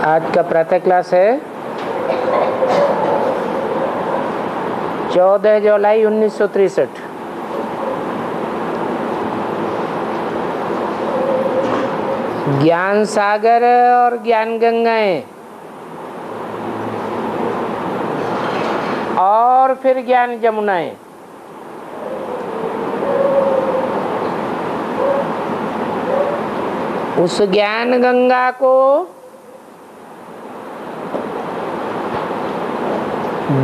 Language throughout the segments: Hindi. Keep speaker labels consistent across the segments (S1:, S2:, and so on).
S1: आज का प्रातः क्लास है 14 जुलाई 1963। ज्ञान सागर और ज्ञान गंगाएं और फिर ज्ञान जमुनाएं। उस ज्ञान गंगा को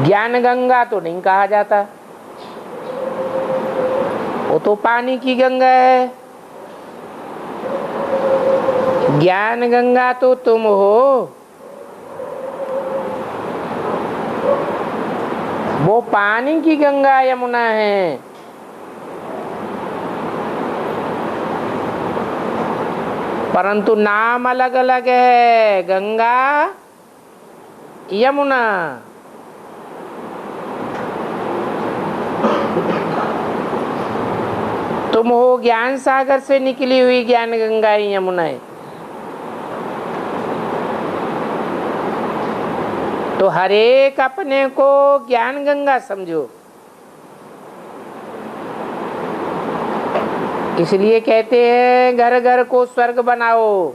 S1: ज्ञान गंगा तो नहीं कहा जाता, वो तो पानी की गंगा है। ज्ञान गंगा तो तुम हो, वो पानी की गंगा यमुना है। परंतु नाम अलग अलग है, गंगा यमुना। तुम हो ज्ञान सागर से निकली हुई ज्ञान गंगा यमुनाएं। तो हर एक अपने को ज्ञान गंगा समझो। इसलिए कहते हैं घर घर को स्वर्ग बनाओ।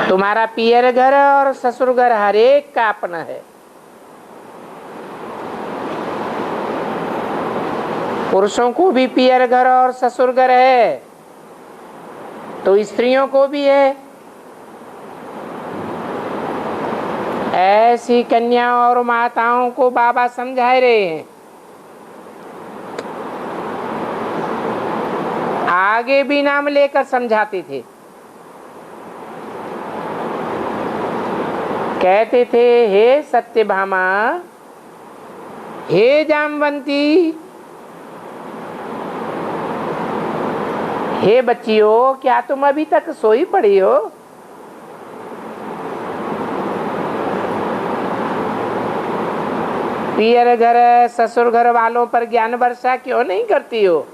S1: तुम्हारा पियर घर और ससुर घर हर एक का अपना है। पुरुषों को भी पियर घर और ससुर घर है, तो स्त्रियों को भी है। ऐसी कन्या और माताओं को बाबा समझा रहे हैं। आगे भी नाम लेकर समझाते थे, कहते थे हे सत्यभामा, हे जामवंती, हे बच्चियों, क्या तुम अभी तक सोई पड़ी हो? पियर घर ससुर घर वालों पर ज्ञान वर्षा क्यों नहीं करती हो?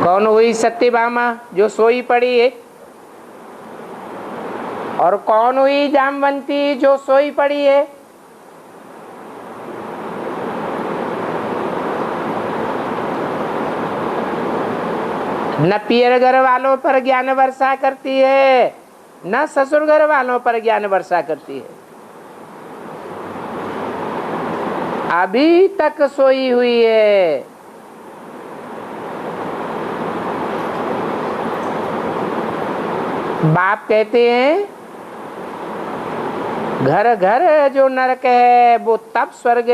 S1: कौन हुई सत्यभामा जो सोई पड़ी है, और कौन हुई जामवंती जो सोई पड़ी है? न पियर घर वालों पर ज्ञान वर्षा करती है, न ससुर घर वालों पर ज्ञान वर्षा करती है। अभी तक सोई हुई है। बाप कहते हैं घर घर जो नरक है वो तब स्वर्ग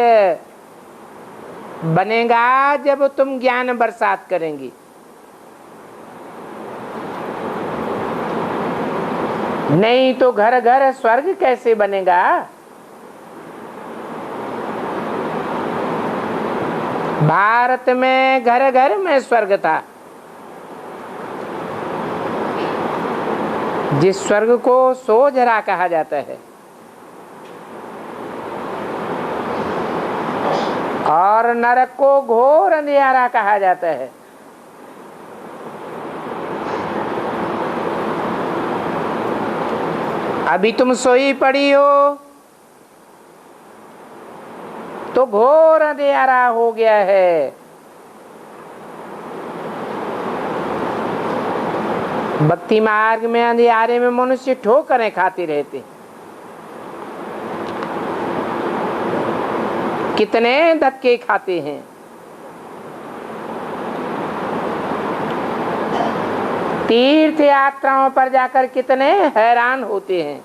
S1: बनेगा जब तुम ज्ञान बरसात करेंगी। नहीं तो घर घर स्वर्ग कैसे बनेगा? भारत में घर घर में स्वर्ग था। जिस स्वर्ग को सोझरा कहा जाता है, और नरक को घोर अंधियारा कहा जाता है। अभी तुम सोई पड़ी हो तो घोर अंधियारा हो गया है। भक्ति मार्ग में अंधियारे में मनुष्य ठोकरें खाते रहते। कितने धक्के खाते हैं। तीर्थ यात्राओं पर जाकर कितने हैरान होते हैं।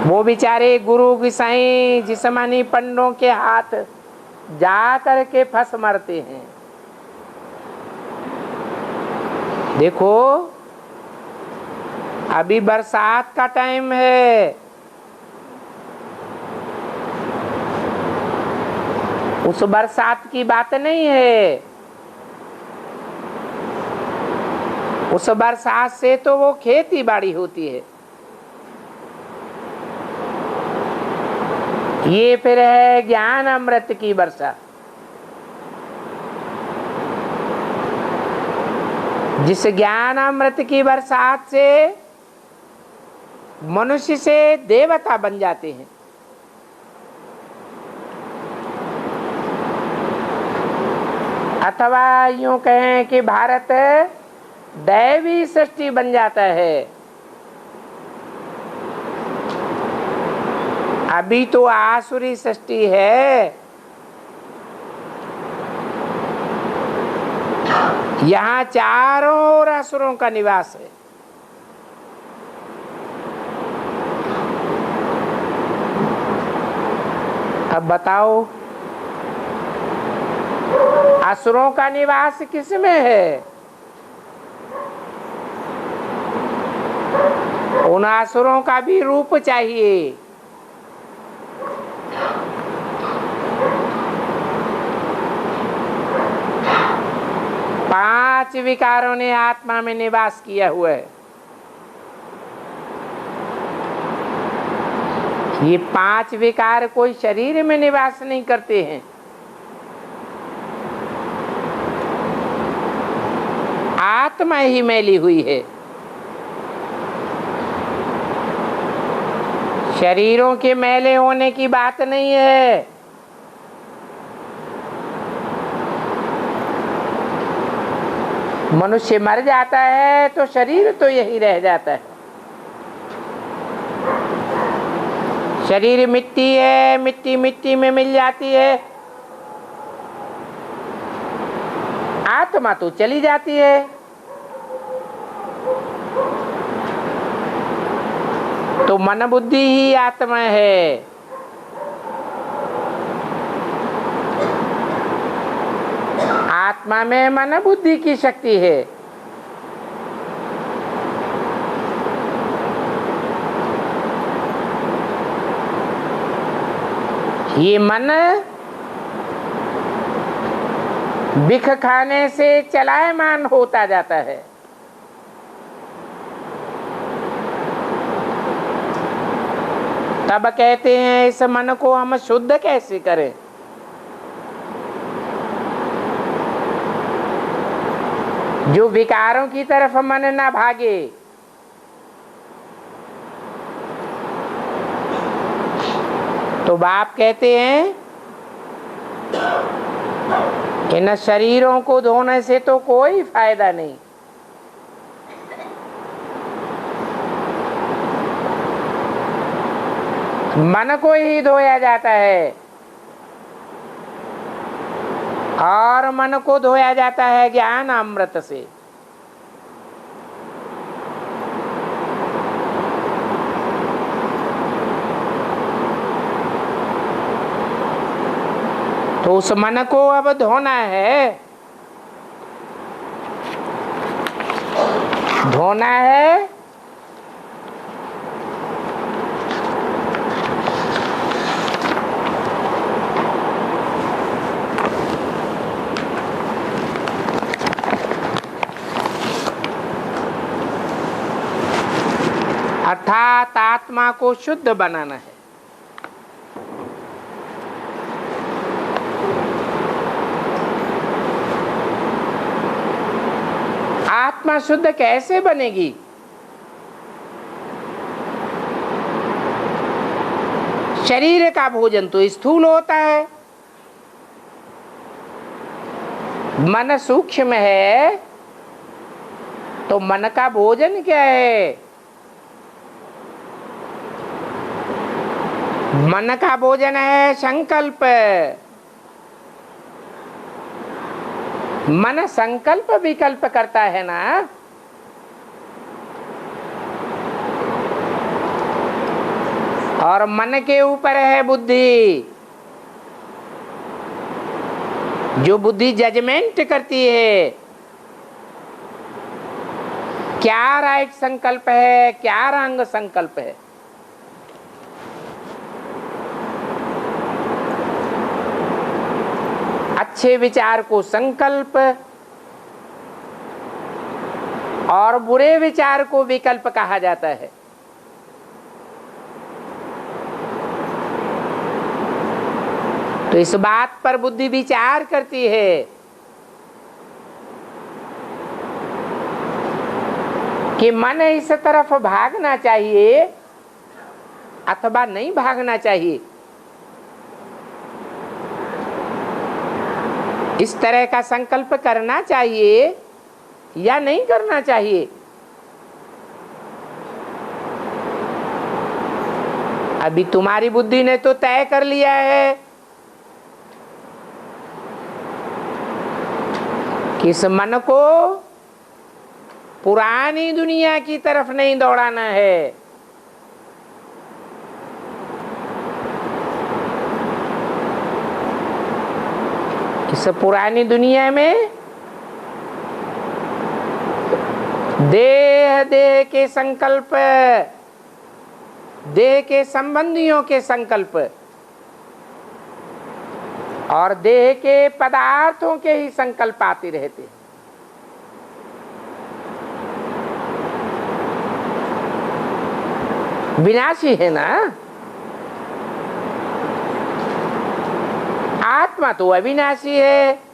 S1: वो बेचारे गुरु गोसाई जिस्मानी पंडों के हाथ जा कर के फंस मरते हैं। देखो अभी बरसात का टाइम है, उस बरसात की बात नहीं है। उस बरसात से तो वो खेती बाड़ी होती है। ये फिर है ज्ञान अमृत की वर्षा, जिस ज्ञान अमृत की बरसात से मनुष्य से देवता बन जाते हैं। अथवा यूं कहें कि भारत दैवी सृष्टि बन जाता है। अभी तो आसुरी सृष्टि है। यहाँ चारों ओर असुरों का निवास है। अब बताओ, असुरों का निवास किस में है? उन असुरों का भी रूप चाहिए। पांच विकारों ने आत्मा में निवास किया हुआ है। ये पांच विकार कोई शरीर में निवास नहीं करते हैं। आत्मा ही मैली हुई है। शरीरों के मैले होने की बात नहीं है। मनुष्य मर जाता है तो शरीर तो यही रह जाता है। शरीर मिट्टी है, मिट्टी मिट्टी में मिल जाती है। आत्मा तो चली जाती है। तो मन बुद्धि ही आत्मा है। आत्मा में मन बुद्धि की शक्ति है। ये मन बिख खाने से चलायमान होता जाता है। तब कहते हैं इस मन को हम शुद्ध कैसे करें? जो विकारों की तरफ मन ना भागे। तो बाप कहते हैं इन शरीरों को धोने से तो कोई फायदा नहीं। मन को ही धोया जाता है। और मन को धोया जाता है ज्ञान अमृत से। तो उस मन को अब धोना है। धोना है अर्थात आत्मा को शुद्ध बनाना है। आत्मा शुद्ध कैसे बनेगी? शरीर का भोजन तो स्थूल होता है। मन सूक्ष्म है तो मन का भोजन क्या है? मन का भोजन है संकल्प। मन संकल्प विकल्प करता है ना। और मन के ऊपर है बुद्धि, जो बुद्धि जजमेंट करती है क्या राइट संकल्प है, क्या रंग संकल्प है। अच्छे विचार को संकल्प, और बुरे विचार को विकल्प कहा जाता है। तो इस बात पर बुद्धि विचार करती है कि मन इस तरफ भागना चाहिए अथवा नहीं भागना चाहिए। इस तरह का संकल्प करना चाहिए या नहीं करना चाहिए। अभी तुम्हारी बुद्धि ने तो तय कर लिया है कि इस मन को पुरानी दुनिया की तरफ नहीं दौड़ाना है, इस पुरानी दुनिया में देह के संकल्प, देह के संबंधियों के संकल्प और देह के पदार्थों के ही संकल्प आते रहते हैं। विनाशी है ना, आत्मा तो अविनाशी है।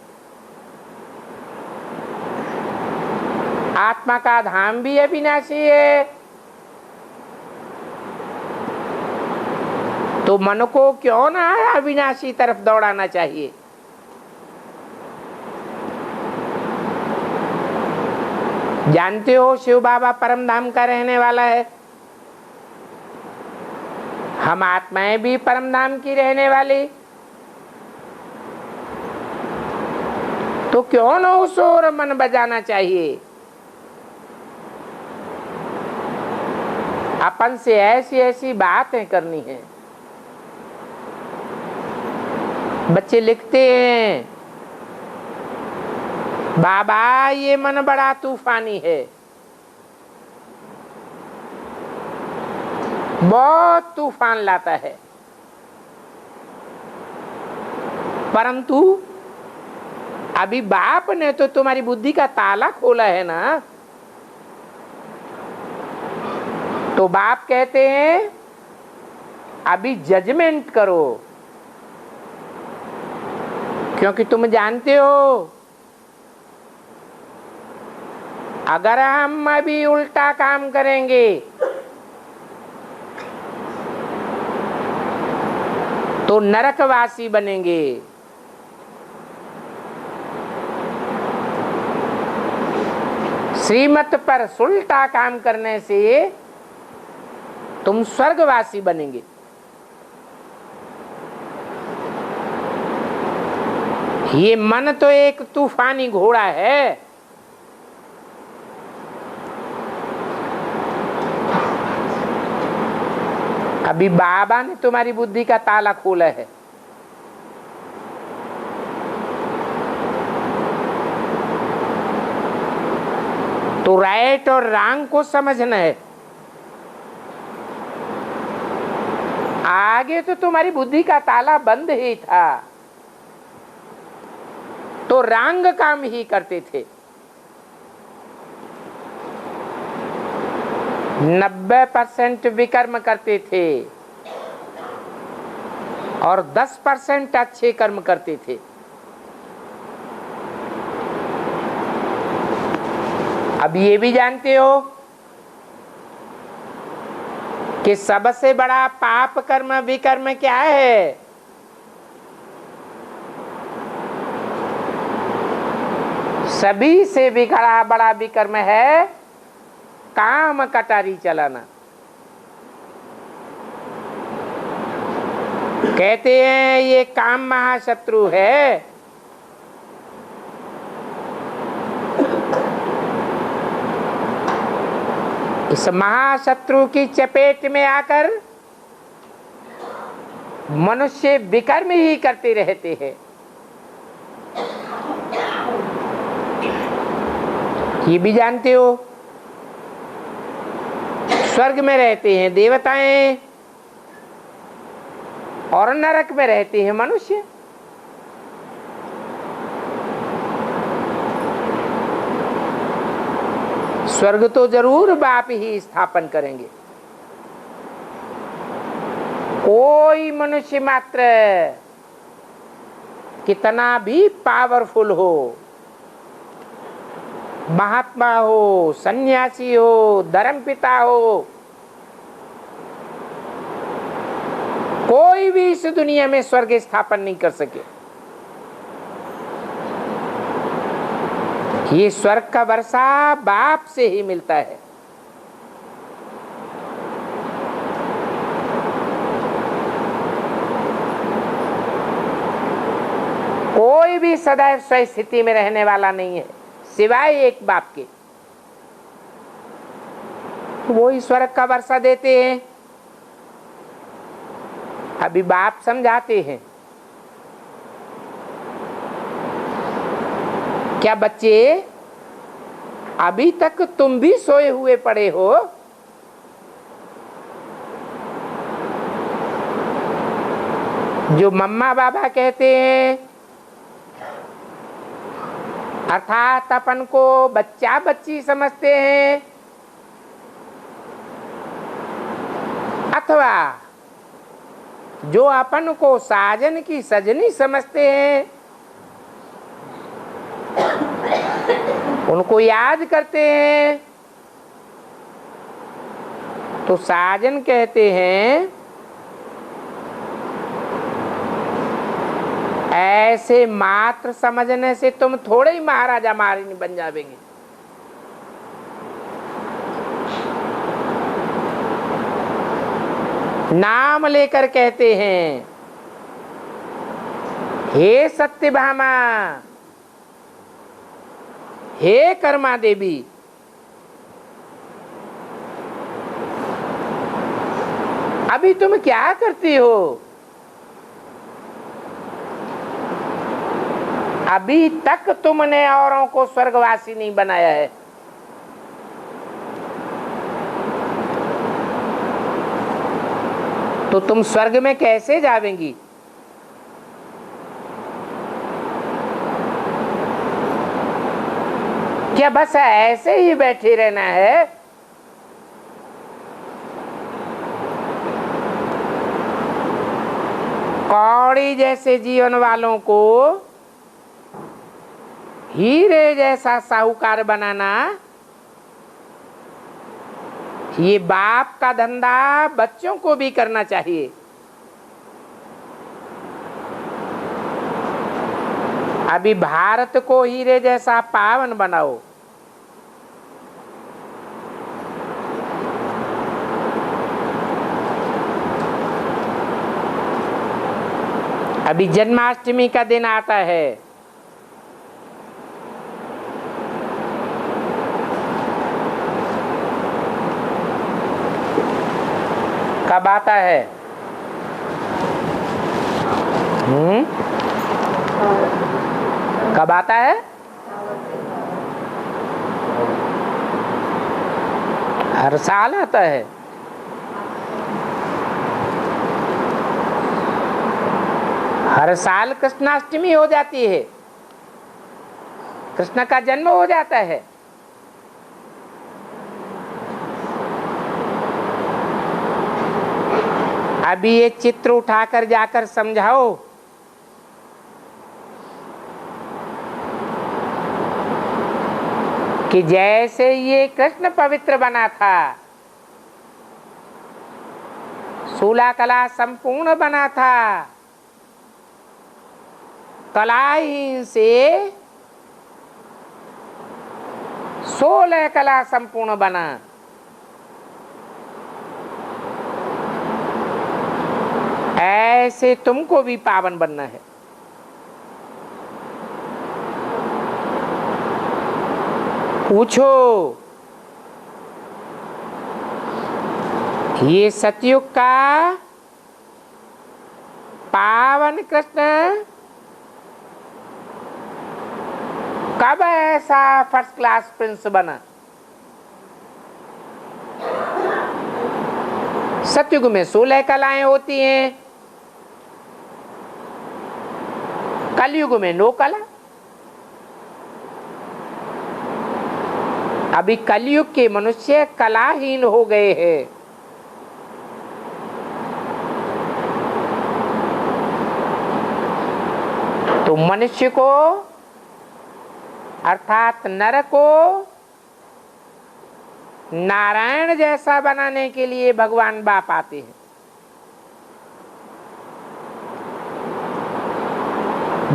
S1: आत्मा का धाम भी अविनाशी है। तो मन को क्यों ना अविनाशी तरफ दौड़ाना चाहिए। जानते हो शिव बाबा परम धाम का रहने वाला है, हम आत्माएं भी परम धाम की रहने वाली। तो क्यों न उस ओर मन बजाना चाहिए। अपन से ऐसी ऐसी बातें करनी है। बच्चे लिखते हैं, बाबा ये मन बड़ा तूफानी है, बहुत तूफान लाता है, परंतु अभी बाप ने तो तुम्हारी बुद्धि का ताला खोला है ना। तो बाप कहते हैं अभी जजमेंट करो, क्योंकि तुम जानते हो अगर हम अभी उल्टा काम करेंगे तो नरकवासी बनेंगे। श्रीमत पर उल्टा काम करने से तुम स्वर्गवासी बनेंगे। ये मन तो एक तूफानी घोड़ा है। अभी बाबा ने तुम्हारी बुद्धि का ताला खोला है। तो राइट और रॉन्ग को समझना है। आगे तो तुम्हारी बुद्धि का ताला बंद ही था, तो रॉन्ग काम ही करते थे। 90% विकर्म करते थे और 10% अच्छे कर्म करते थे। अब ये भी जानते हो कि सबसे बड़ा पाप कर्म विकर्म क्या है? सभी से बड़ा विकर्म है काम कटारी चलाना। कहते हैं ये काम महाशत्रु है। इस महाशत्रु की चपेट में आकर मनुष्य विकर्म ही करते रहते हैं। ये भी जानते हो स्वर्ग में रहते हैं देवताएं और नरक में रहते हैं मनुष्य। स्वर्ग तो जरूर बाप ही स्थापन करेंगे। कोई मनुष्य मात्र कितना भी पावरफुल हो, महात्मा हो, सन्यासी हो, धर्मपिता हो, कोई भी इस दुनिया में स्वर्ग स्थापन नहीं कर सके। ये स्वर्ग का वर्षा बाप से ही मिलता है। कोई भी सदैव स्व स्थिति में रहने वाला नहीं है सिवाय एक बाप के। वो ही स्वर्ग का वर्षा देते हैं। अभी बाप समझाते हैं, क्या बच्चे अभी तक तुम भी सोए हुए पड़े हो? जो मम्मा बाबा कहते हैं, अर्थात अपन को बच्चा बच्ची समझते हैं, अथवा जो अपन को साजन की सजनी समझते हैं, उनको याद करते हैं, तो साजन कहते हैं ऐसे मात्र समझने से तुम थोड़े ही महाराजा महारानी बन जावेंगे। नाम लेकर कहते हैं, हे सत्यभामा, हे कर्मा देवी, अभी तुम क्या करती हो? अभी तक तुमने औरों को स्वर्गवासी नहीं बनाया है। तो तुम स्वर्ग में कैसे जावेंगी? क्या बस ऐसे ही बैठे रहना है? कौड़ी जैसे जीवन वालों को हीरे जैसा साहूकार बनाना, ये बाप का धंधा बच्चों को भी करना चाहिए। अभी भारत को हीरे जैसा पावन बनाओ। अभी जन्माष्टमी का दिन आता है। कब आता है? कब आता है? हर साल आता है। हर साल कृष्णाष्टमी हो जाती है, कृष्ण का जन्म हो जाता है। अभी ये चित्र उठाकर जाकर समझाओ कि जैसे ये कृष्ण पवित्र बना था, सूला कला संपूर्ण बना था, कलाहीन से 16 कला संपूर्ण बना। ऐसे तुमको भी पावन बनना है। पूछो, ये सतयुग का पावन कृष्ण कब ऐसा फर्स्ट क्लास प्रिंस बना? सतयुग में 16 कलाएं होती हैं, कलयुग में 9 कला। अभी कलयुग के मनुष्य कलाहीन हो गए हैं। तो मनुष्य को अर्थात नर को नारायण जैसा बनाने के लिए भगवान बाप आते हैं।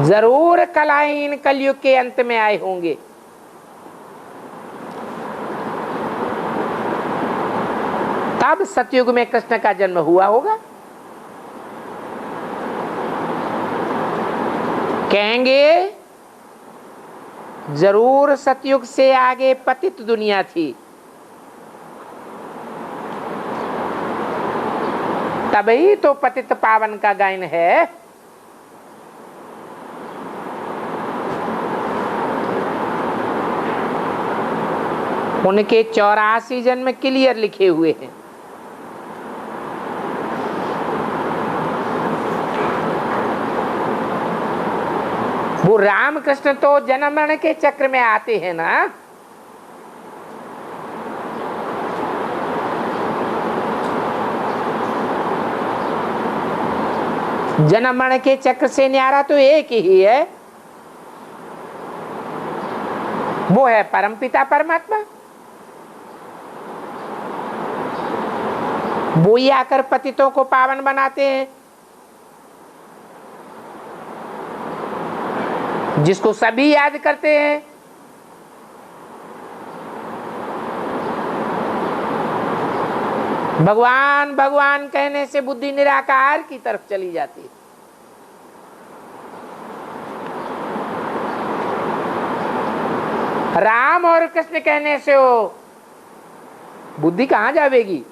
S1: जरूर कलाहीन कलयुग के अंत में आए होंगे। तब सतयुग में कृष्ण का जन्म हुआ होगा। कहेंगे जरूर सतयुग से आगे पतित दुनिया थी, तभी तो पतित पावन का गायन है। उनके 84 जन्म क्लियर लिखे हुए हैं। वो रामकृष्ण तो जन्म मरण के चक्र में आते हैं ना। जन्म मरण के चक्र से न्यारा तो एक ही है, वो है परमपिता परमात्मा। वो ही आकर पतितों को पावन बनाते हैं। जिसको सभी याद करते हैं। भगवान भगवान कहने से बुद्धि निराकार की तरफ चली जाती है। राम और कृष्ण कहने से हो बुद्धि कहां जावेगी?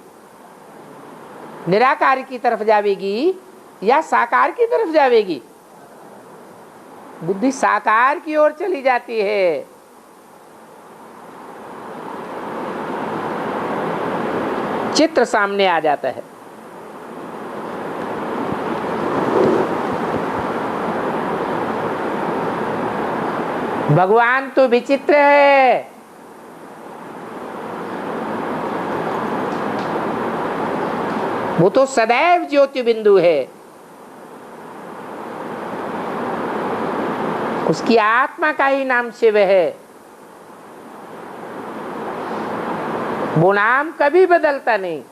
S1: निराकार की तरफ जावेगी या साकार की तरफ जावेगी? बुद्धि साकार की ओर चली जाती है। चित्र सामने आ जाता है। भगवान तो विचित्र है। वो तो सदैव ज्योति बिंदु है। उसकी आत्मा का ही नाम शिव है। वो नाम कभी बदलता नहीं।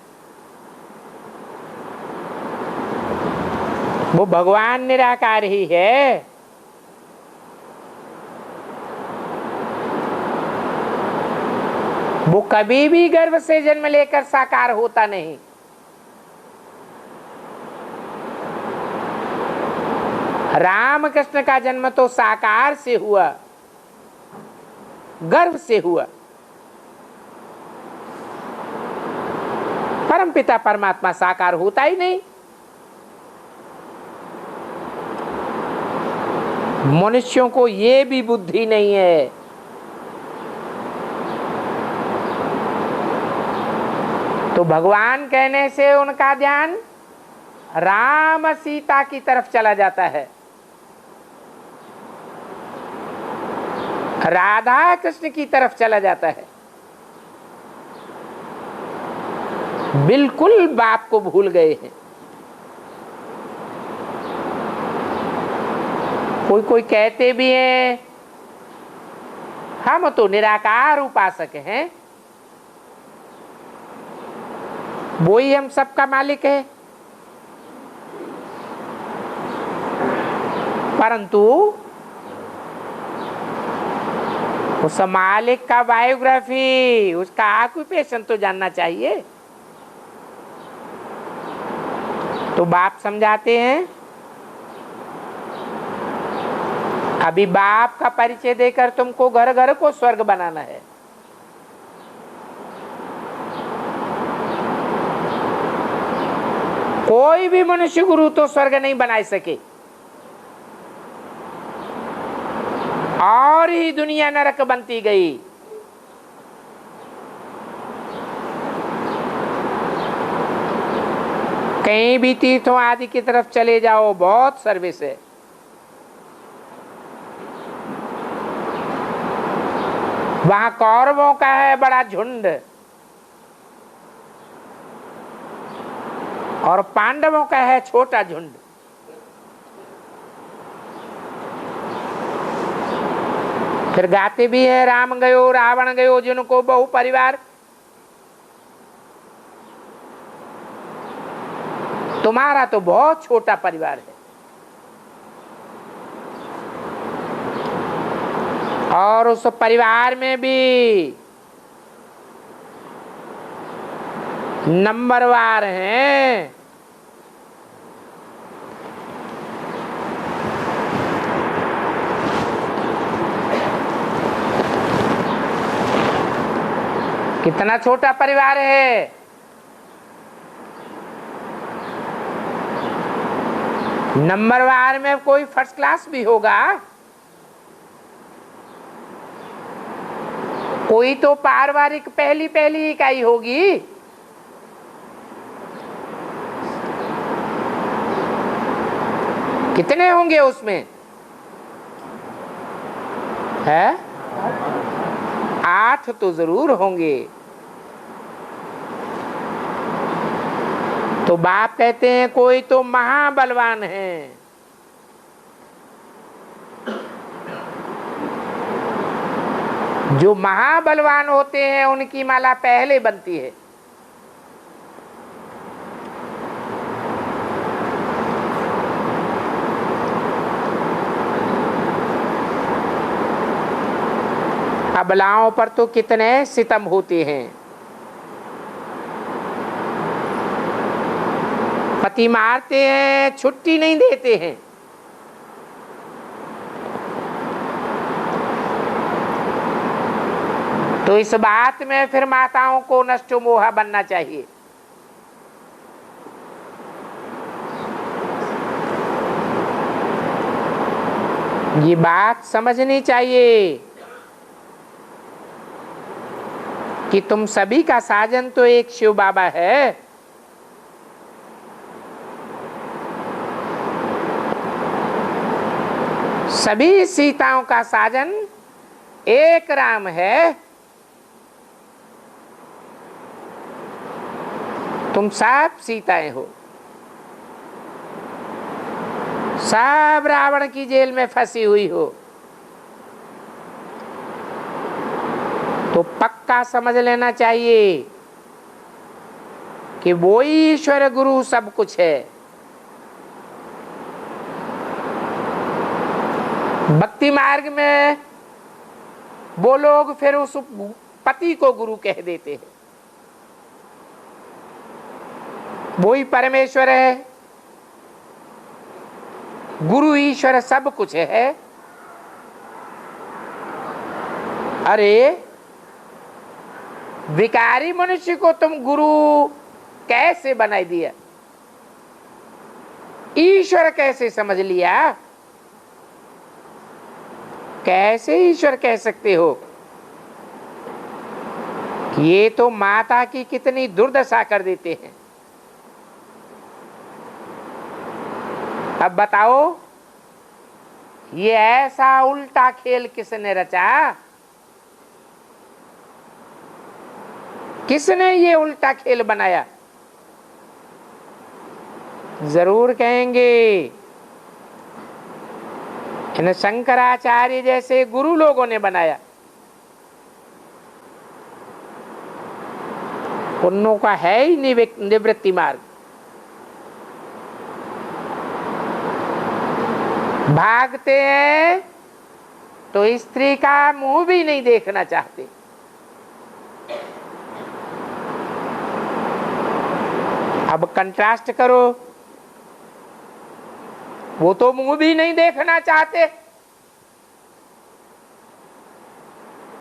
S1: वो भगवान निराकार ही है। वो कभी भी गर्भ से जन्म लेकर साकार होता नहीं। राम कृष्ण का जन्म तो साकार से हुआ, गर्भ से हुआ। परमपिता परमात्मा साकार होता ही नहीं। मनुष्यों को ये भी बुद्धि नहीं है। तो भगवान कहने से उनका ध्यान राम सीता की तरफ चला जाता है। राधा कृष्ण की तरफ चला जाता है। बिल्कुल बाप को भूल गए हैं। कोई कोई कहते भी हैं हम तो निराकार उपासक हैं, वो ही हम सबका मालिक है। परंतु उस मालिक का बायोग्राफी, उसका ऑक्यूपेशन तो जानना चाहिए। तो बाप समझाते हैं अभी बाप का परिचय देकर तुमको घर घर को स्वर्ग बनाना है। कोई भी मनुष्य गुरु तो स्वर्ग नहीं बना सके, और ही दुनिया नरक बनती गई। कहीं भी तीर्थों आदि की तरफ चले जाओ, बहुत सर्विस है। वहां कौरवों का है बड़ा झुंड और पांडवों का है छोटा झुंड। फिर गाते भी है राम गयो रावण गयो जिनको बहु परिवार, तुम्हारा तो बहुत छोटा परिवार है। और उस परिवार में भी नंबरवार हैं। कितना छोटा परिवार है। नंबरवार में कोई फर्स्ट क्लास भी होगा, कोई तो पारिवारिक पहली पहली इकाई होगी। कितने होंगे उसमें? है 8 तो जरूर होंगे। तो बाप कहते हैं कोई तो महाबलवान है। जो महाबलवान होते हैं उनकी माला पहले बनती है। अबलाओं पर तो कितने सितम होते हैं। पति मारते हैं, छुट्टी नहीं देते हैं। तो इस बात में फिर माताओं को नष्टो मोहा बनना चाहिए। ये बात समझनी चाहिए कि तुम सभी का साजन तो एक शिव बाबा है। सभी सीताओं का साजन एक राम है। तुम सब सीताएं हो। सब रावण की जेल में फंसी हुई हो। तो पक्का समझ लेना चाहिए कि वो ईश्वर गुरु सब कुछ है। भक्ति मार्ग में वो लोग फिर उस पति को गुरु कह देते हैं। वो ही परमेश्वर है, गुरु ईश्वर सब कुछ है। अरे विकारी मनुष्य को तुम गुरु कैसे बना दिया? ईश्वर कैसे समझ लिया? कैसे ईश्वर कह सकते हो? ये तो माता की कितनी दुर्दशा कर देते हैं। अब बताओ ये ऐसा उल्टा खेल किसने रचा? किसने ये उल्टा खेल बनाया? जरूर कहेंगे इन शंकराचार्य जैसे गुरु लोगों ने बनाया। उन्हों का है ही निवृत्ति मार्ग। भागते हैं तो स्त्री का मुंह भी नहीं देखना चाहते। अब कंट्रास्ट करो, वो तो मुंह भी नहीं देखना चाहते।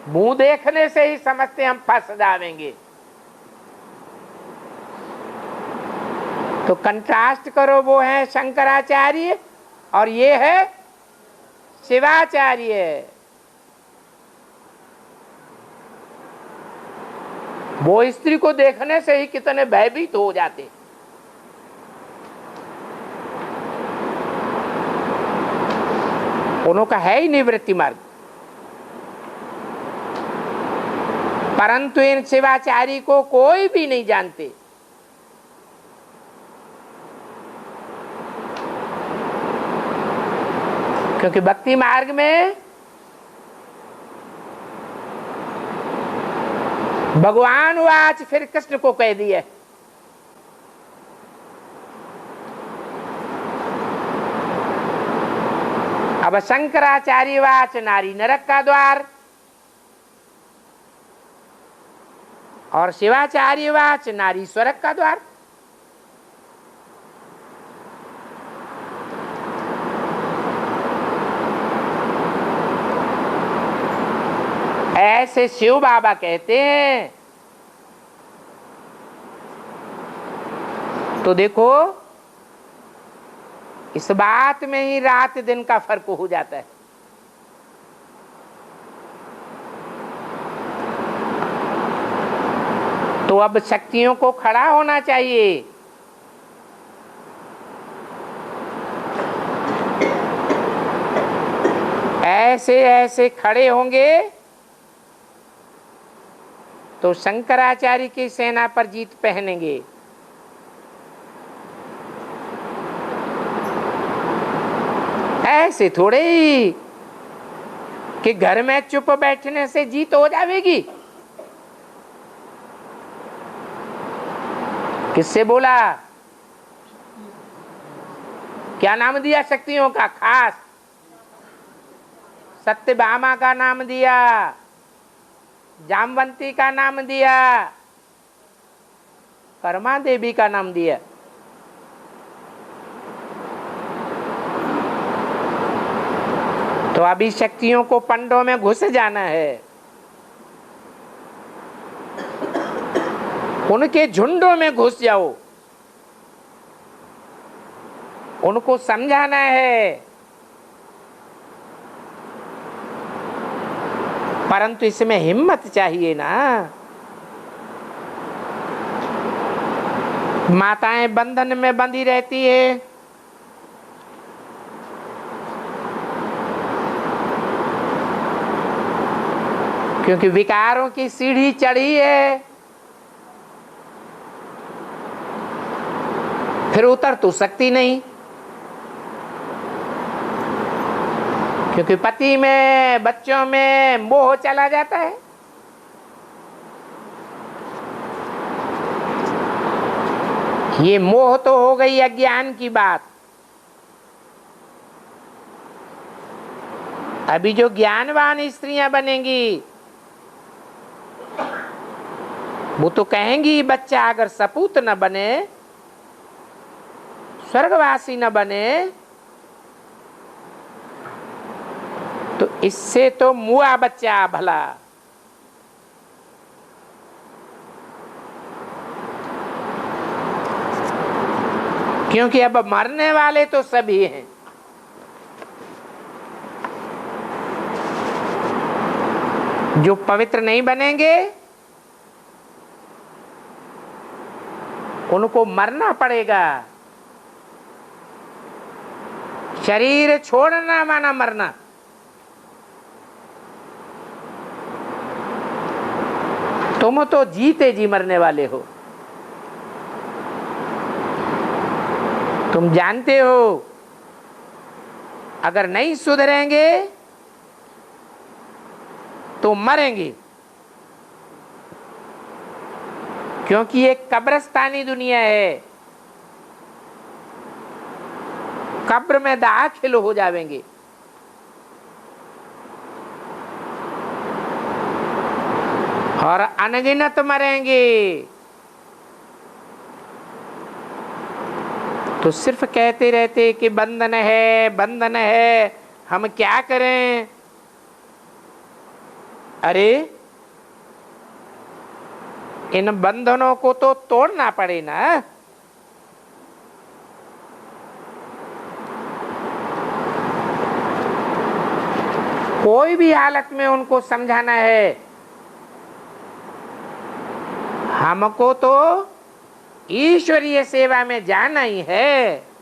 S1: मुंह देखने से ही समझते हम फंस जाएंगे। तो कंट्रास्ट करो, वो है शंकराचार्य और ये है शिवाचार्य। वो स्त्री को देखने से ही कितने भयभीत हो जाते। उन्हों का है ही निवृत्ति मार्ग। परंतु इन शिवाचारी को कोई भी नहीं जानते। क्योंकि भक्ति मार्ग में भगवान वाच फिर कृष्ण को कह दिया, अब शंकराचार्य वाच नारी नरक का द्वार और शिवाचार्य वाच नारी स्वर्ग का द्वार। ऐसे शिव बाबा कहते हैं। तो देखो इस बात में ही रात दिन का फर्क हो जाता है। तो अब शक्तियों को खड़ा होना चाहिए। ऐसे ऐसे खड़े होंगे तो शंकराचार्य की सेना पर जीत पहनेंगे। ऐसे थोड़े ही कि घर में चुप बैठने से जीत हो जाएगी। किससे बोला? क्या नाम दिया शक्तियों का? खास सत्यभामा का नाम दिया, जामवंती का नाम दिया, कर्मा देवी का नाम दिया। तो अभी शक्तियों को पंडों में घुस जाना है, उनके झुंडों में घुस जाओ, उनको समझाना है। परंतु इसमें हिम्मत चाहिए ना। माताएं बंधन में बंधी रहती है, क्योंकि विकारों की सीढ़ी चढ़ी है, फिर उतर तो सकती नहीं। क्योंकि पति में बच्चों में मोह चला जाता है। ये मोह तो हो गई अज्ञान की बात। अभी जो ज्ञानवान स्त्रियां बनेंगी वो तो कहेंगी बच्चा अगर सपूत न बने, स्वर्गवासी न बने, तो इससे तो मुआ बच्चा भला। क्योंकि अब मरने वाले तो सभी हैं। जो पवित्र नहीं बनेंगे उनको मरना पड़ेगा। शरीर छोड़ना माना मरना। तुम तो जीते जी मरने वाले हो। तुम जानते हो अगर नहीं सुधरेंगे तो मरेंगे। क्योंकि ये कब्रिस्तानी दुनिया है, कब्र में दाखिल हो जाएंगे। और अनगिनत मरेंगे। तो सिर्फ कहते रहते कि बंधन है, बंधन है, हम क्या करें? अरे इन बंधनों को तो तोड़ना पड़े ना। कोई भी हालत में उनको समझाना है। हमको तो ईश्वरीय सेवा में जाना ही है।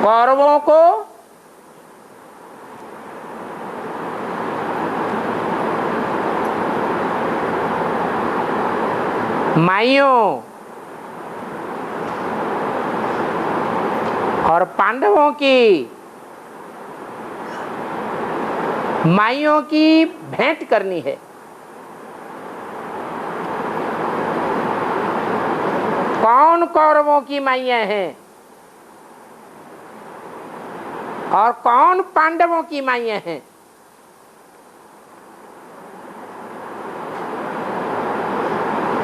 S1: कौरवों को माइयों और पांडवों की माइयों की भेंट करनी है। कौन कौरवों की माइयां हैं और कौन पांडवों की माइयां हैं?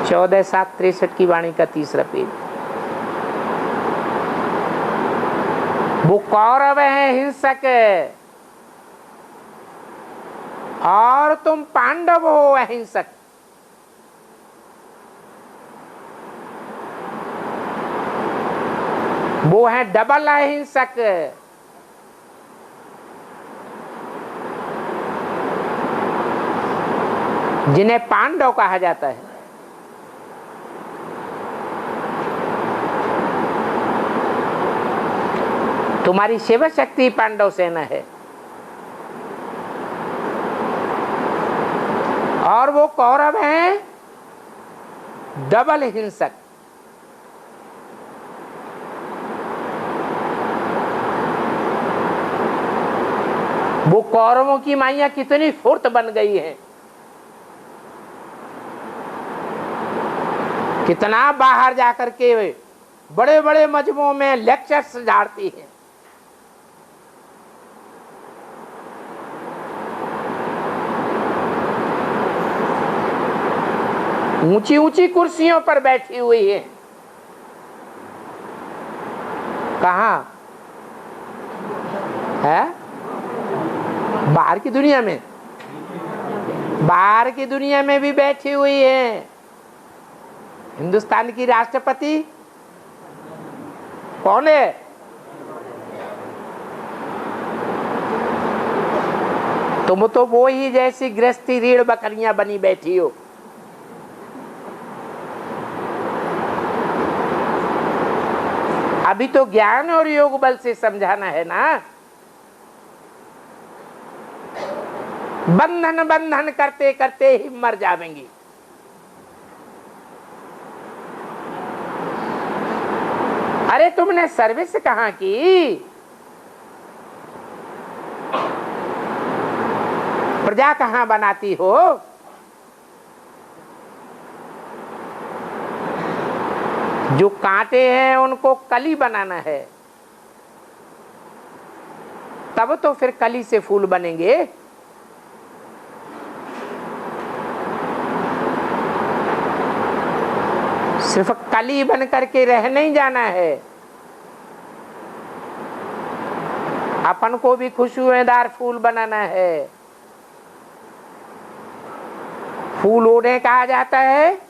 S1: चौदह 7-63 की वाणी का तीसरा पेज। वो कौरव है हिंसक और तुम पांडव हो अहिंसक। वो है डबल अहिंसक। जिन्हें पांडव कहा जाता है। तुम्हारी शिव शक्ति पांडव सेना है और वो कौरव हैं डबल हिंसक। वो कौरवों की माइयां कितनी फुर्त बन गई हैं, कितना बाहर जाकर के बड़े बड़े मजमुओं में लेक्चर्स झाड़ती हैं। ऊंची ऊंची कुर्सियों पर बैठी हुई है। कहाँ है? बाहर की दुनिया में। बाहर की दुनिया में भी बैठी हुई है। हिंदुस्तान की राष्ट्रपति कौन है? तुम तो वो ही जैसी गृहस्थी रीढ़ बकरियां बनी बैठी हो। अभी तो ज्ञान और योग बल से समझाना है ना। बंधन बंधन करते करते ही मर जाएंगी। अरे तुमने सर्विस कहाँ की? प्रजा कहाँ बनाती हो? जो कांटे हैं उनको कली बनाना है, तब तो फिर कली से फूल बनेंगे। सिर्फ कली बन करके रह नहीं जाना है, अपन को भी खुशबूदार फूल बनाना है। फूल उन्हें कहा जाता है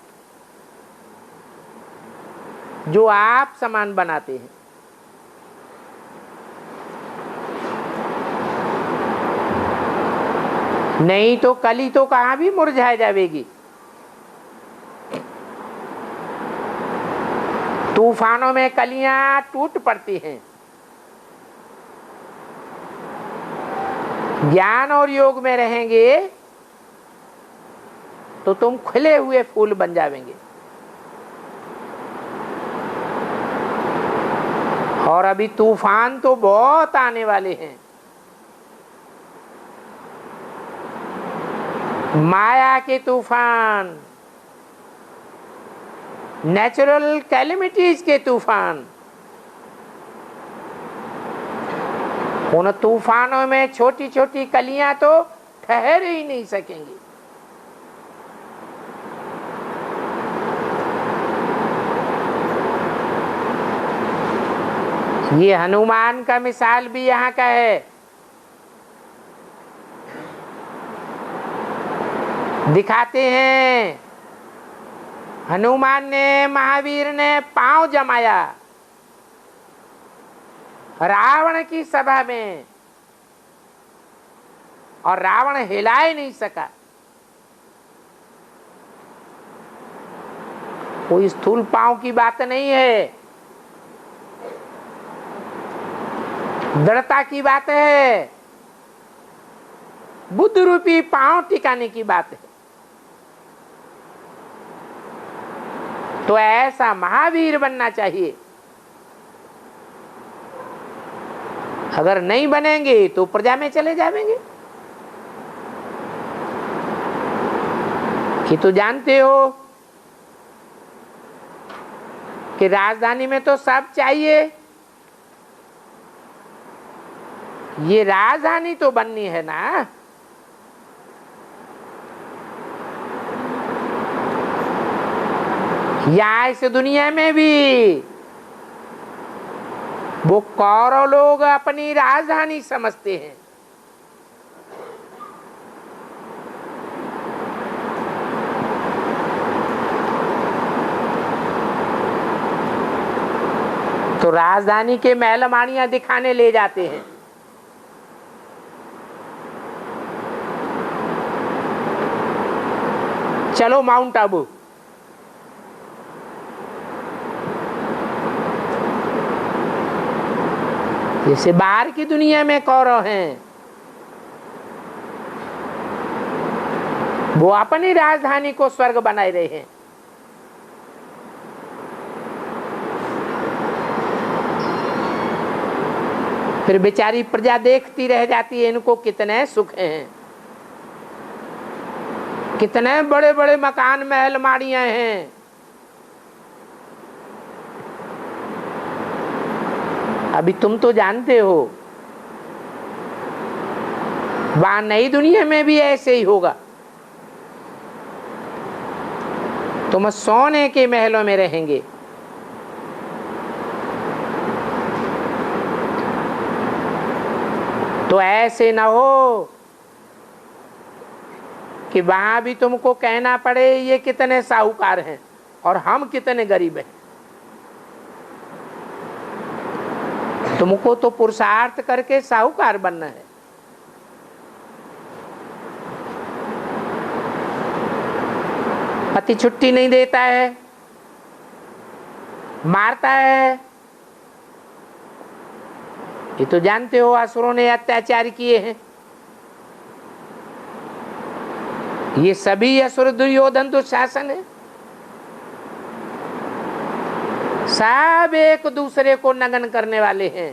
S1: जो आप समान बनाते हैं। नहीं तो कली तो कहां भी मुरझा जाएगी। तूफानों में कलियां टूट पड़ती हैं। ज्ञान और योग में रहेंगे तो तुम खिले हुए फूल बन जाएंगे। और अभी तूफान तो बहुत आने वाले हैं। माया के तूफान, नेचुरल कैलेमिटीज के तूफान। उन तूफानों में छोटी छोटी कलियां तो ठहर ही नहीं सकेंगी। ये हनुमान का मिसाल भी यहाँ का है। दिखाते हैं हनुमान ने, महावीर ने पांव जमाया रावण की सभा में और रावण हिला ही नहीं सका। कोई स्थूल पांव की बात नहीं है। दृढ़ता की बात है, बुद्ध रूपी पांव टिकाने की बात है। तो ऐसा महावीर बनना चाहिए। अगर नहीं बनेंगे तो प्रजा में चले जाएंगे। कि तो जानते हो कि राजधानी में तो सब चाहिए, ये राजधानी तो बननी है ना। या इस दुनिया में भी वो कौरव लोग अपनी राजधानी समझते हैं। तो राजधानी के महलमानियां दिखाने ले जाते हैं। चलो माउंट आबू, जैसे बाहर की दुनिया में कौरव हैं, वो अपनी राजधानी को स्वर्ग बनाए रहे हैं। फिर बेचारी प्रजा देखती रह जाती है, इनको कितने सुख हैं, कितने बड़े बड़े मकान महल माड़ियां हैं। अभी तुम तो जानते हो वहां नई दुनिया में भी ऐसे ही होगा। तुम सोने के महलों में रहेंगे। तो ऐसे ना हो कि वहां भी तुमको कहना पड़े ये कितने साहूकार हैं और हम कितने गरीब हैं। तुमको तो पुरुषार्थ करके साहूकार बनना है। पति छुट्टी नहीं देता है, मारता है। ये तो जानते हो असुरों ने अत्याचार किए हैं। ये सभी असुर दुर्योधन दुशासन है। सब एक दूसरे को नगन करने वाले हैं।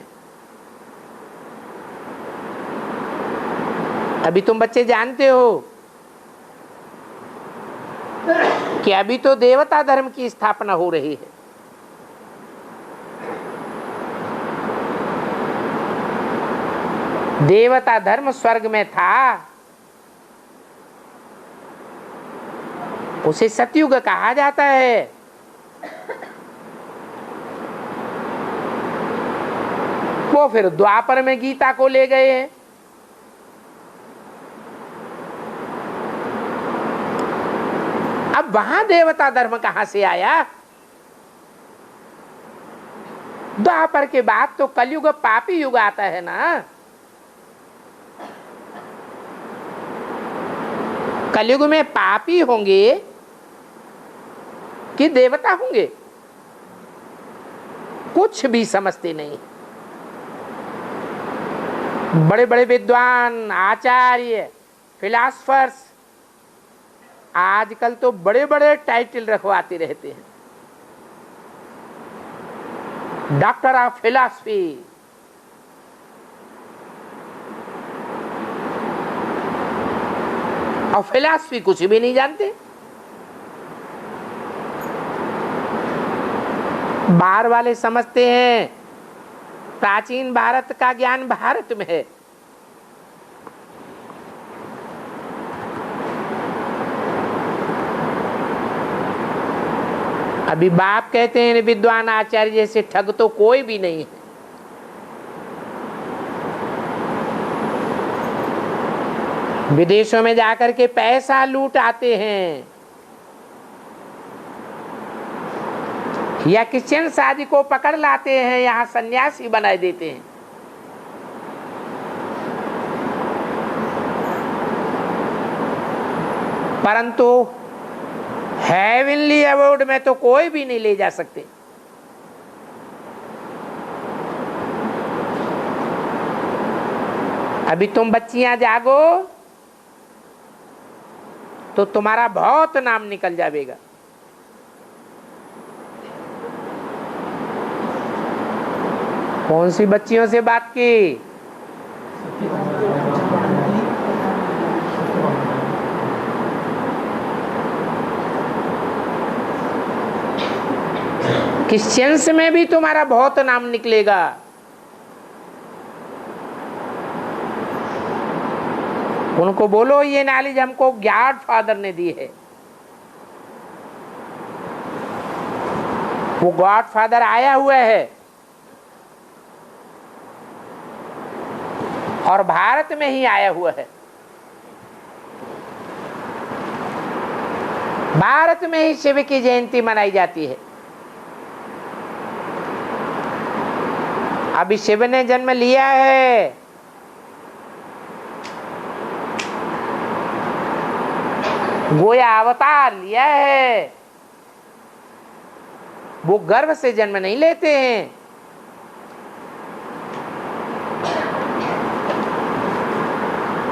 S1: अभी तुम बच्चे जानते हो कि अभी तो देवता धर्म की स्थापना हो रही है। देवता धर्म स्वर्ग में था, उसे सतयुग कहा जाता है। वो फिर द्वापर में गीता को ले गए हैं। अब वहां देवता धर्म कहां से आया? द्वापर के बाद तो कलयुग पापी युग आता है ना। कलयुग में पापी होंगे कि देवता होंगे, कुछ भी समझते नहीं। बड़े बड़े विद्वान, आचार्य, फिलॉसफर्स आजकल तो बड़े बड़े टाइटल रखवाते रहते हैं। डॉक्टर ऑफ फिलॉसफी, और फिलॉसफी कुछ भी नहीं जानते। बाहर वाले समझते हैं प्राचीन भारत का ज्ञान भारत में है। अभी बाप कहते हैं विद्वान आचार्य जैसे ठग तो कोई भी नहीं है। विदेशों में जाकर के पैसा लूट आते हैं, या क्रिश्चियन शादी को पकड़ लाते हैं, यहाँ सन्यासी बनाए देते हैं। परंतु हेवनली अवार्ड में तो कोई भी नहीं ले जा सकते। अभी तुम बच्चियां जागो तो तुम्हारा बहुत नाम निकल जाएगा। कौन सी बच्चियों से बात की? क्रिश्चियंस में भी तुम्हारा बहुत नाम निकलेगा। उनको बोलो ये नॉलेज हमको गॉड फादर ने दी है। वो गॉड फादर आया हुआ है और भारत में ही आया हुआ है। भारत में ही शिव की जयंती मनाई जाती है। अभी शिव ने जन्म लिया है, गोया अवतार लिया है। वो गर्भ से जन्म नहीं लेते हैं।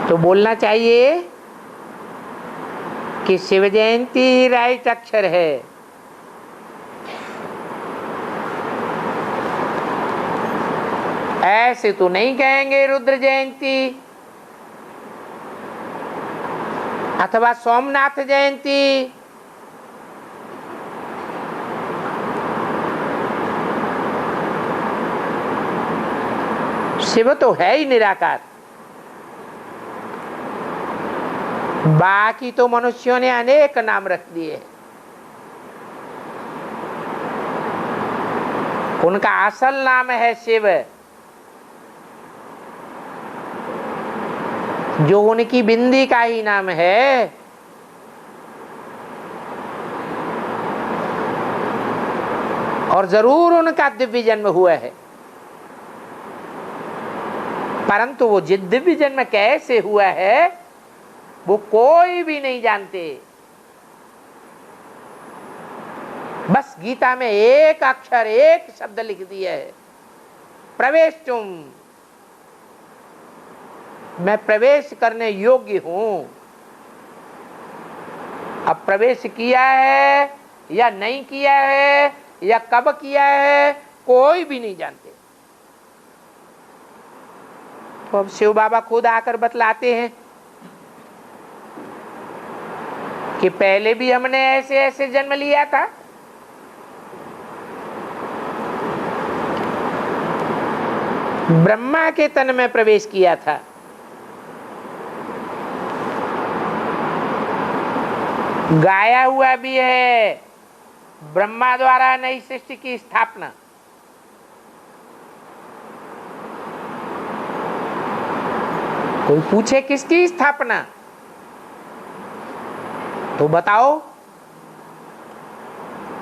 S1: तो बोलना चाहिए कि शिव जयंती ही राइट अक्षर है। ऐसे तो नहीं कहेंगे रुद्र जयंती अथवा सोमनाथ जयंती। शिव तो है ही निराकार। बाकी तो मनुष्यों ने अनेक नाम रख दिए। उनका असल नाम है शिव, जो उनकी बिंदी का ही नाम है। और जरूर उनका दिव्य जन्म हुआ है, परंतु वो दिव्य जन्म कैसे हुआ है वो कोई भी नहीं जानते। बस गीता में एक अक्षर, एक शब्द लिख दिया है, प्रवेश तुम। मैं प्रवेश करने योग्य हूं। अब प्रवेश किया है या नहीं किया है या कब किया है कोई भी नहीं जानते। तो अब शिव बाबा खुद आकर बतलाते हैं कि पहले भी हमने ऐसे ऐसे जन्म लिया था। ब्रह्मा के तन में प्रवेश किया था, गाया हुआ भी है, ब्रह्मा द्वारा नई सृष्टि की स्थापना। कोई पूछे किसकी स्थापना तो बताओ।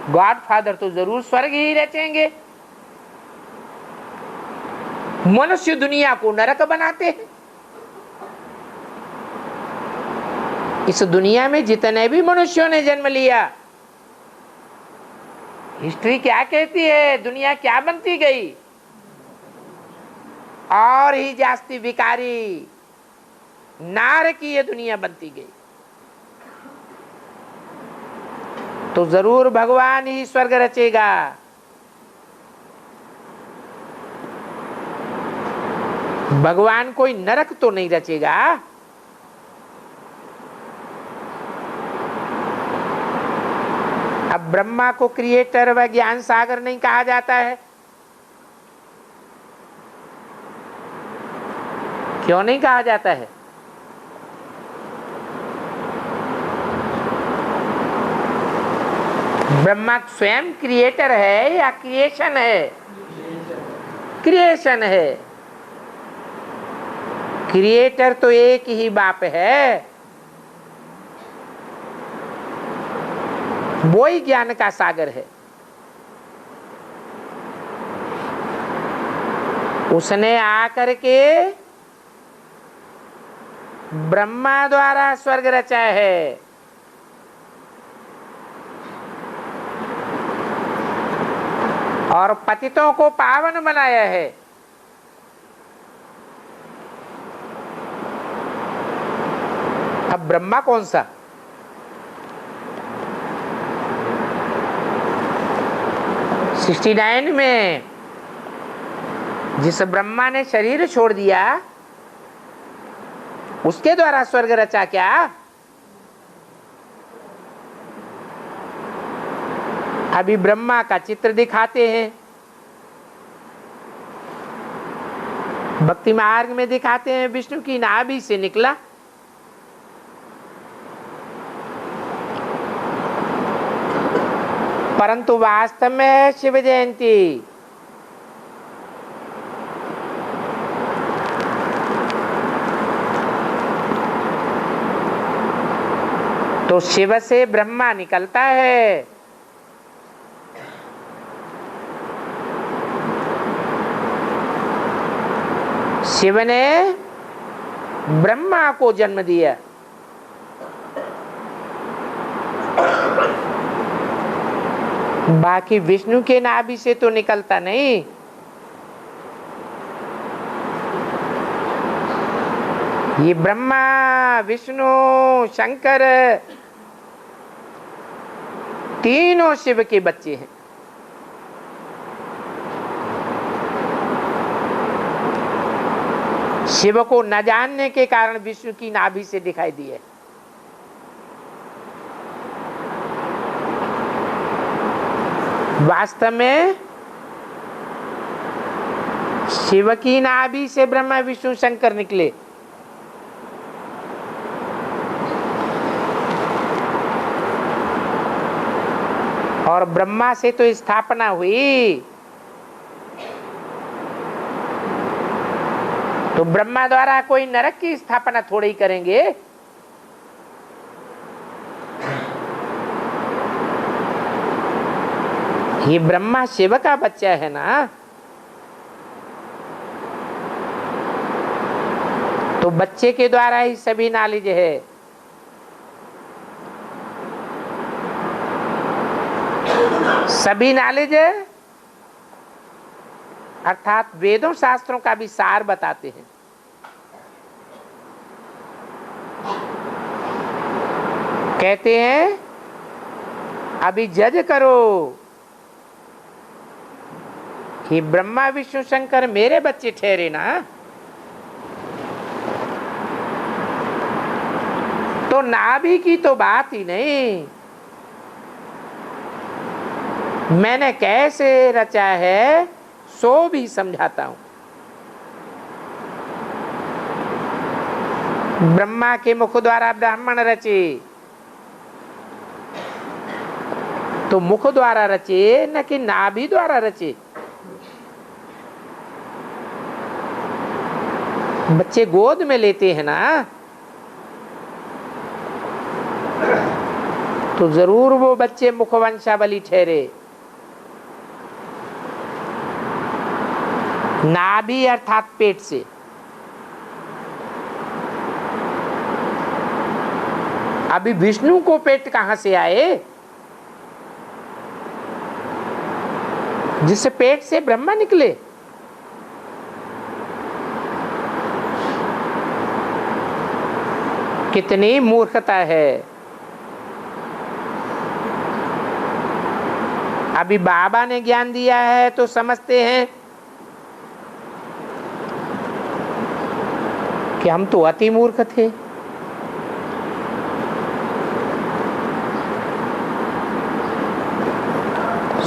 S1: गॉड फादर तो जरूर स्वर्ग ही रचेंगे। मनुष्य दुनिया को नरक बनाते हैं। इस दुनिया में जितने भी मनुष्यों ने जन्म लिया, हिस्ट्री क्या कहती है, दुनिया क्या बनती गई? और ही जास्ती विकारी नार की ये दुनिया बनती गई। तो जरूर भगवान ही स्वर्ग रचेगा। भगवान कोई नरक तो नहीं रचेगा। अब ब्रह्मा को क्रिएटर व ज्ञान सागर नहीं कहा जाता है। क्यों नहीं कहा जाता है? ब्रह्मा स्वयं क्रिएटर है या क्रिएशन है? क्रिएशन है। क्रिएटर तो एक ही बाप है, वो ही ज्ञान का सागर है। उसने आकर के ब्रह्मा द्वारा स्वर्ग रचा है। और पतितों को पावन बनाया है। अब ब्रह्मा कौन सा? सिक्सटी 69 में जिस ब्रह्मा ने शरीर छोड़ दिया उसके द्वारा स्वर्ग रचा क्या? अभी ब्रह्मा का चित्र दिखाते हैं, भक्ति मार्ग में दिखाते हैं, विष्णु की नाभि से निकला। परंतु वास्तव में है शिव जयंती। तो शिव से ब्रह्मा निकलता है। शिव ने ब्रह्मा को जन्म दिया। बाकी विष्णु के नाभि से तो निकलता नहीं। ये ब्रह्मा, विष्णु, शंकर तीनों शिव के बच्चे हैं। शिव को न जानने के कारण विष्णु की नाभि से दिखाई दिए। वास्तव में शिव की नाभि से ब्रह्मा, विष्णु, शंकर निकले। और ब्रह्मा से तो स्थापना हुई, तो ब्रह्मा द्वारा कोई नरक की स्थापना थोड़ी ही करेंगे। ये ब्रह्मा शिव का बच्चा है ना, तो बच्चे के द्वारा ही सभी नॉलेज है। सभी नॉलेज है अर्थात वेदों शास्त्रों का भी सार बताते हैं। कहते हैं अभी जज करो कि ब्रह्मा, विष्णु, शंकर मेरे बच्चे ठहरे ना, तो नाभि की तो बात ही नहीं। मैंने कैसे रचा है सो भी समझाता हूं। ब्रह्मा के मुख द्वारा ब्राह्मण रचे, तो मुख द्वारा रचे न कि नाभि द्वारा रचे। बच्चे गोद में लेते हैं ना, तो जरूर वो बच्चे मुखवंशावली ठहरे। नाभि अर्थात पेट से। अभी विष्णु को पेट कहां से आए? जिससे पेट से ब्रह्मा निकले। कितनी मूर्खता है। अभी बाबा ने ज्ञान दिया है तो समझते हैं कि हम तो अति मूर्ख थे।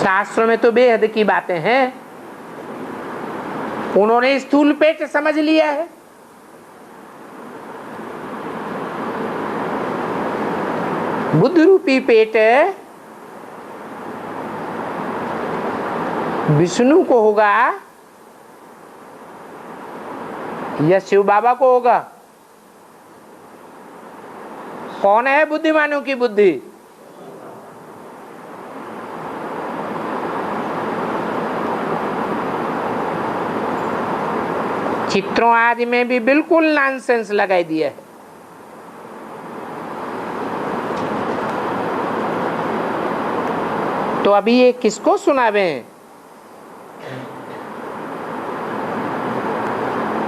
S1: शास्त्रों में तो बेहद की बातें हैं। उन्होंने स्थूल पेट समझ लिया है। बुद्ध रूपी पेट विष्णु को होगा या शिव बाबा को होगा? कौन है बुद्धिमानों की बुद्धि? चित्रों आदि में भी बिल्कुल नॉनसेंस लगाई दिया है। तो अभी ये किसको सुनावे?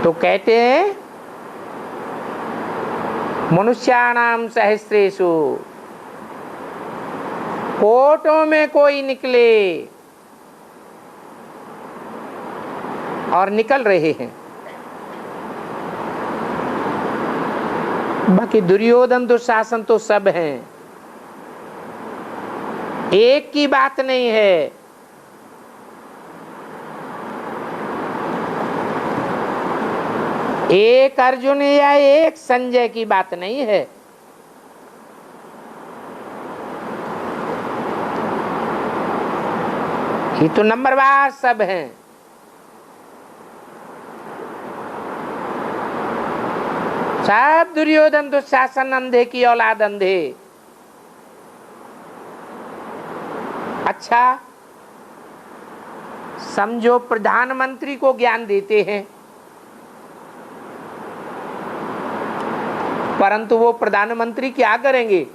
S1: तो कहते हैं मनुष्याणाम सहस्रेषु, कोटों में कोई निकले और निकल रहे हैं। बाकी दुर्योधन दुशासन तो सब हैं, एक की बात नहीं है। एक अर्जुन या एक संजय की बात नहीं है। ये तो नंबरवार सब हैं। सब दुर्योधन दुशासन अंधे की औलाद अंधे। अच्छा, समझो प्रधानमंत्री को ज्ञान देते हैं, परंतु वो प्रधानमंत्री क्या करेंगे?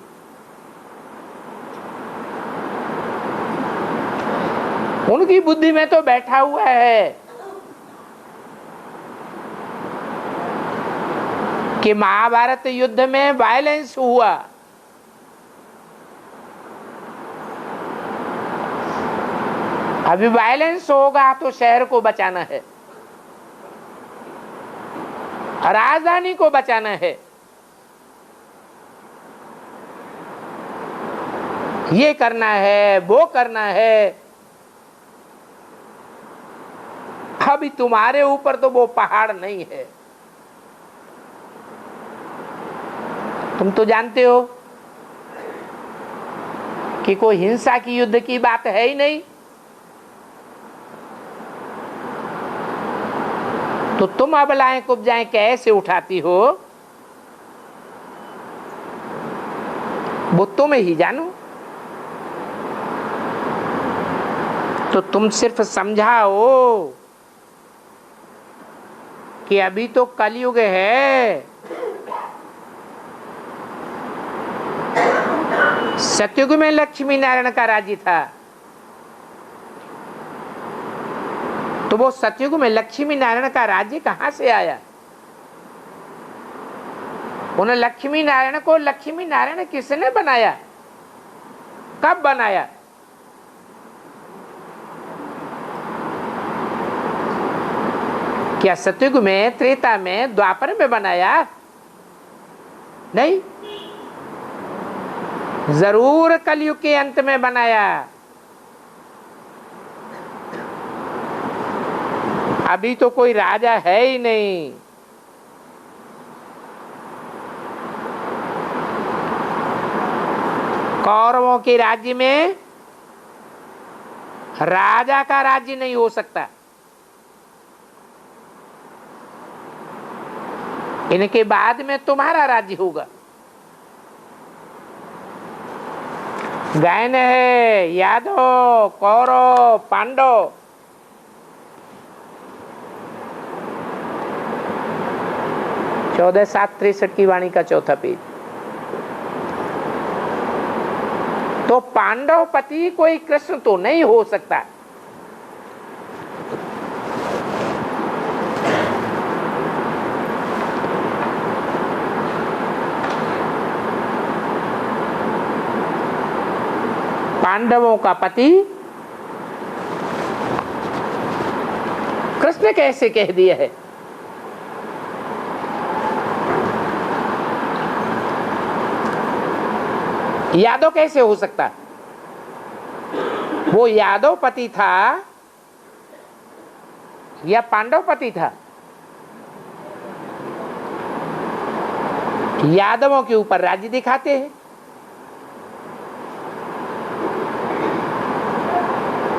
S1: उनकी बुद्धि में तो बैठा हुआ है कि महाभारत युद्ध में वायलेंस हुआ, अभी वायलेंस होगा तो शहर को बचाना है, राजधानी को बचाना है। ये करना है, वो करना है। अभी तुम्हारे ऊपर तो वो पहाड़ नहीं है। तुम तो जानते हो कि कोई हिंसा की युद्ध की बात है ही नहीं, तो तुम अबलाएं कुब्जाएं कैसे उठाती हो? वो तुम ही जानो। तो तुम सिर्फ समझाओ कि अभी तो कलयुग है। सतयुग में लक्ष्मी नारायण का राज्य था, तो वो सतयुग में लक्ष्मी नारायण का राज्य कहां से आया? उन लक्ष्मी नारायण को लक्ष्मी नारायण किसने बनाया? कब बनाया? क्या सतयुग में, त्रेता में, द्वापर में बनाया? नहीं, जरूर कलयुग के अंत में बनाया। अभी तो कोई राजा है ही नहीं। कौरवों के राज्य में राजा का राज्य नहीं हो सकता। इनके बाद में तुम्हारा राज्य होगा। गायन है यादव, कौरव, पांडव। चौदह 763 की वाणी का चौथा पेज। तो पांडव पति कोई कृष्ण तो नहीं हो सकता। पांडवों का पति कृष्ण कैसे कह दिया है? यादव कैसे हो सकता? वो यादव पति था या पांडव पति था? यादवों के ऊपर राज्य दिखाते हैं।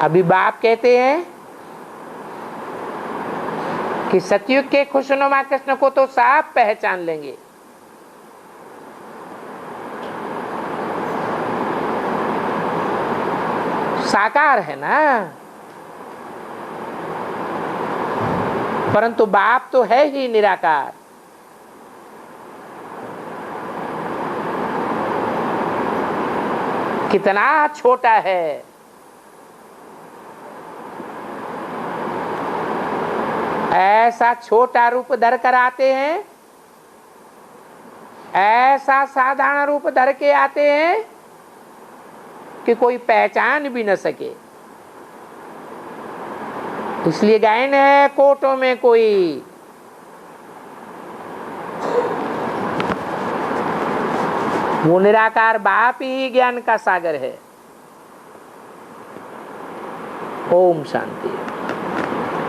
S1: अभी बाप कहते हैं कि सतयुग के खुशनुमा कृष्ण को तो साफ पहचान लेंगे। साकार है ना, परंतु बाप तो है ही निराकार। कितना छोटा है। ऐसा छोटा रूप धर कर आते हैं ऐसा साधारण रूप धर के आते हैं कि कोई पहचान भी न सके। इसलिए गायन है कोटों में कोई, वो निराकार बाप ही ज्ञान का सागर है। ओम शांति।